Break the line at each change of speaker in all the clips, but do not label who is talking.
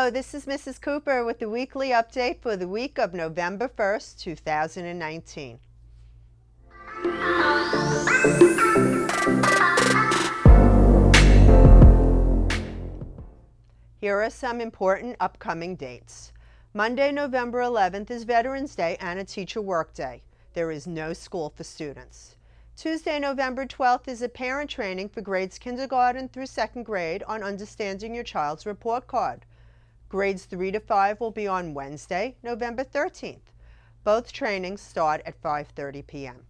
Hello, this is Mrs. Cooper with the weekly update for the week of November 1st, 2019. Here are some important upcoming dates. Monday, November 11th is Veterans Day and a teacher workday. There is no school for students. Tuesday, November 12th is a parent training for grades kindergarten through 2nd grade on understanding your child's report card. Grades 3 to 5 will be on Wednesday, November 13th. Both trainings start at 5:30 p.m.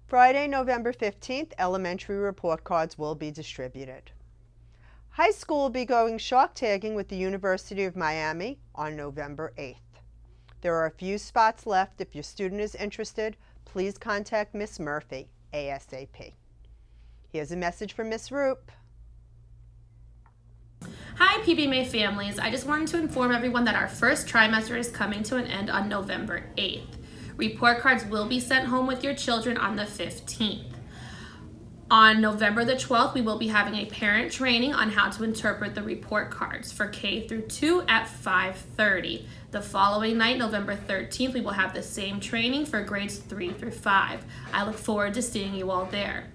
Friday, November 15th, elementary report cards will be distributed. High school will be going shark tagging with the University of Miami on November 8th. There are a few spots left. If your student is interested, please contact Miss Murphy ASAP. Here's a message from Miss Roop.
Hi PBMA families, I just wanted to inform everyone that our first trimester is coming to an end on November 8th. Report cards will be sent home with your children on the 15th. On November the 12th, we will be having a parent training on how to interpret the report cards for K through 2 at 5:30. The following night, November 13th, we will have the same training for grades 3 through 5. I look forward to seeing you all there.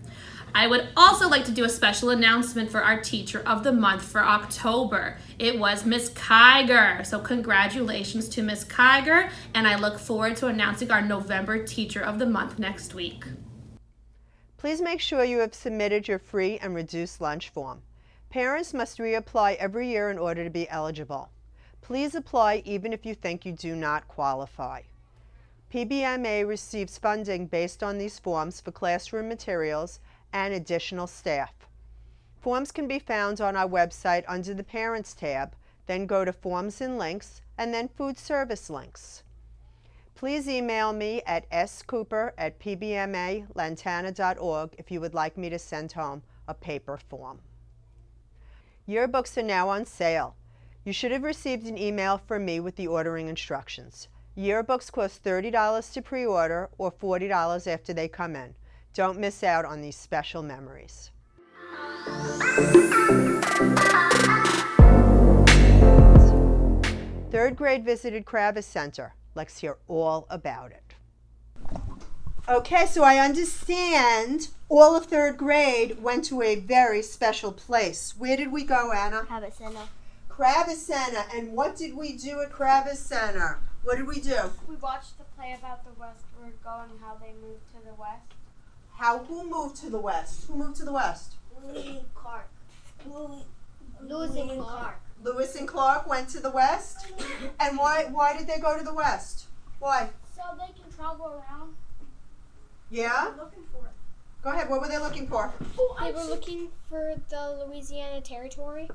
I would also like to do a special announcement for our Teacher of the Month for October. It was Miss Kiger, so congratulations to Miss Kiger, and I look forward to announcing our November Teacher of the Month next week.
Please make sure you have submitted your free and reduced lunch form. Parents must reapply every year in order to be eligible. Please apply even if you think you do not qualify. PBMA receives funding based on these forms for classroom materials and additional staff. Forms can be found on our website under the Parents tab, then go to Forms and Links, and then Food Service Links. Please email me at scooper@pbmalantana.org if you would like me to send home a paper form. Yearbooks are now on sale. You should have received an email from me with the ordering instructions. Yearbooks cost $30 to pre-order or $40 after they come in. Don't miss out on these special memories. Third grade visited Kravis Center. Let's hear all about it. Okay, so I understand all of third grade went to a very special place. Where did we go, Anna?
Kravis Center.
Kravis Center. And what did we do at Kravis Center? What did we do?
We watched the play about the westward go and how they moved to the west.
Who moved to the west? Who moved to the west?
Lewis and Clark.
Lewis and Clark went to the west? And why did they go to the west? Why?
So they can travel around.
Yeah?
Looking for it.
Go ahead, what were they looking for?
They were looking for the Louisiana Territory.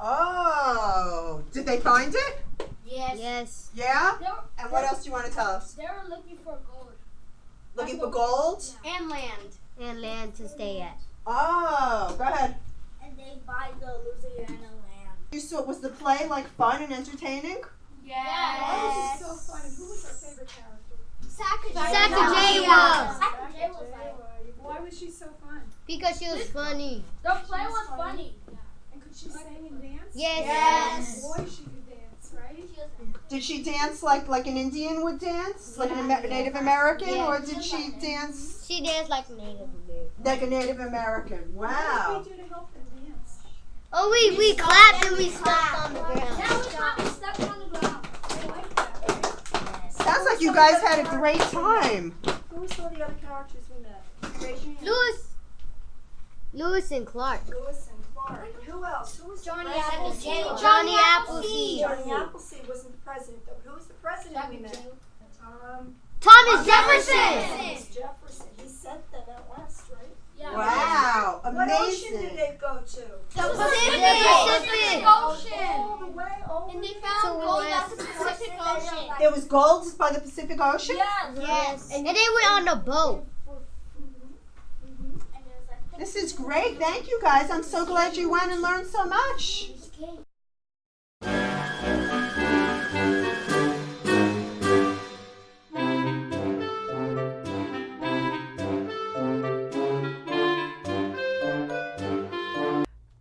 Oh, did they find it?
Yes.
Yeah? And what else do you want to tell us?
They were looking for gold.
Looking for gold?
Yeah. And land. And land to stay at.
Oh, go ahead.
And they buy the Louisiana land.
Was the play like fun and entertaining?
Yes.
That was so funny. Who was our favorite character?
Sacagawea.
Why was she so fun?
Because she was funny. The play was funny.
And could she sing and dance?
Yes.
Boy, she could dance, right?
Did she dance like an Indian would dance? Like a Native American?
Yeah.
Or did she dance
She danced like Native American.
like a Native American?
What
Wow.
did we do to help them dance?
Oh, we clapped and we stepped on the ground.
Yeah, we clapped and stepped on the ground. I like that, right?
Sounds like you guys had a great time.
Who was all the other characters we met?
Lewis and Clark.
Lewis and Clark. Who else? Who was
Johnny
the president?
Appleseed. Johnny Appleseed.
Johnny Appleseed wasn't the president, though. Who was the president we met?
Thomas Jefferson.
Thomas Jefferson. He sent them out west, right?
Wow,
What ocean did
amazing.
they go to?
The Pacific Ocean.
All the way over.
And they found gold at the Pacific Ocean.
There was gold by the Pacific Ocean?
Yes. And they went on a boat.
This is great. Thank you guys. I'm so glad you went and learned so much.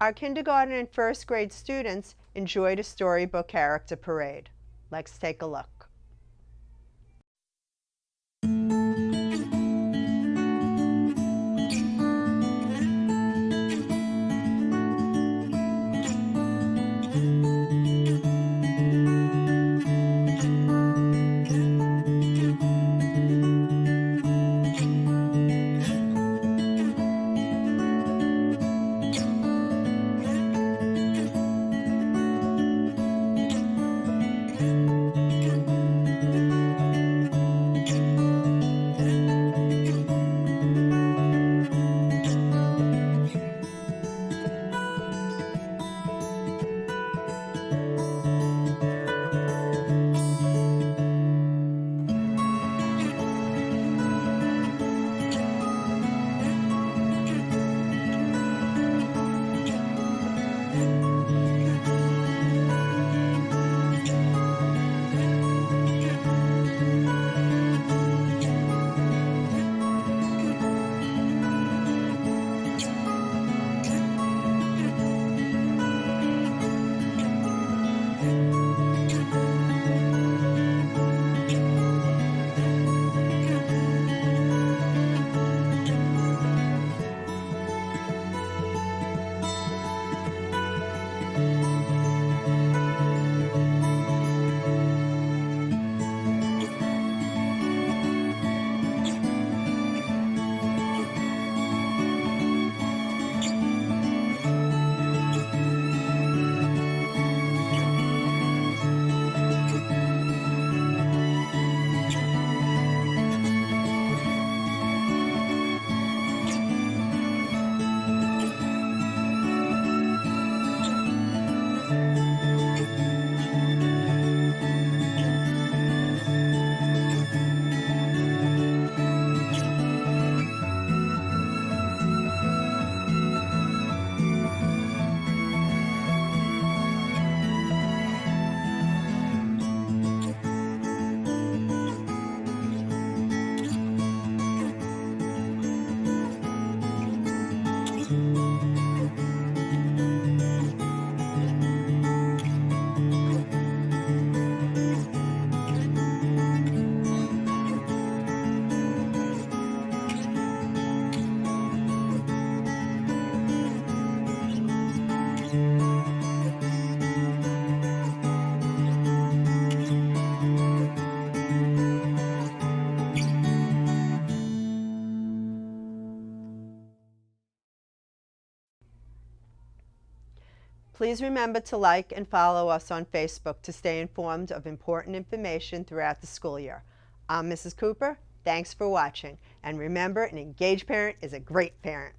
Our kindergarten and first grade students enjoyed a storybook character parade. Let's take a look. Please remember to like and follow us on Facebook to stay informed of important information throughout the school year. I'm Mrs. Cooper. Thanks for watching. And remember, an engaged parent is a great parent.